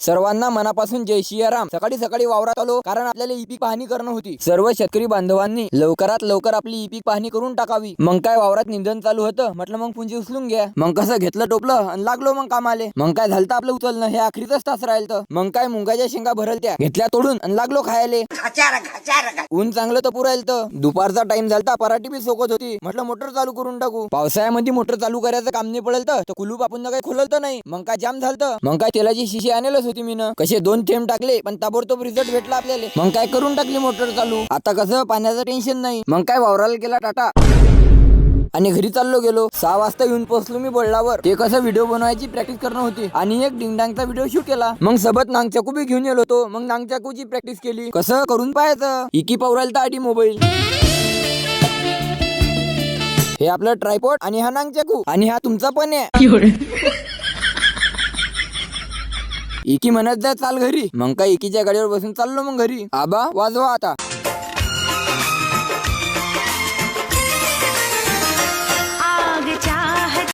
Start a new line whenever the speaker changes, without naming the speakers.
सर्वांना मनापासून जय सियाराम। सकाळी सकाळी वावरात आलो कारण आपल्याला ई पीक पाहणी करणं होती। सर्व शेतकरी बांधवांनी लवकरात लवकर आपली ई पीक पाहणी करून टाकावी। मग काय वावरात निंदन चालू होतं, म्हटलं मग पुंजी उचलून घ्या। मग कसं घेतलं टोपलं आणि लागलो मग कामाले। मग काय झालं आपलं उचलणं हे आखरीतच तास राहिलं। मग काय मुंगाच्या शेंगा भरलत्या घेतल्या तोडून आणि लागलो खायले। ऊन चांगलं तर पुरायलं। दुपारचा टाइम झालता, पराठी बी सोकत होती। म्हटलं मोटर चालू करून टाकू। पावसाळ्यामध्ये मोटर चालू करायचं काम नाही पडेल तर कुलूप आपण काही खोलत नाही। मग काय जाम झालं। मग काय तेलाची शिशी आणलच होती मीनं। कसे 2 थेंब टाकले पण ताबडतोब रिझल्ट भेटला आपल्याला। मग काय करून टाकली मोटर चालू। आता कसं पाण्याचं टेन्शन नाही। मग काय वावराला गेला टाटा आणि घरी चाललो गेलो। 6 वाजता येऊन पोहोचलो मी बोळडावर। ते कसं व्हिडिओ बनवायची प्रॅक्टिस करणं होती आणि एक डिंगडांगचा व्हिडिओ शूट केला। मग सोबत नांगचाकू बी घेऊन येलो होतो। मग नांगचाकूची प्रॅक्टिस केली। कसं करून पाहायचं इकी पवरायला तर आधी मोबाईल। हे आपलं ट्रायपॉड आणि हा नांगचाकू आणि हा तुमचा पण आहे। एकी म्हणत जा चाल घरी। मग काय एकीच्या गाडीवर बसून चाललो मग घरी। आबा वाजवा आता।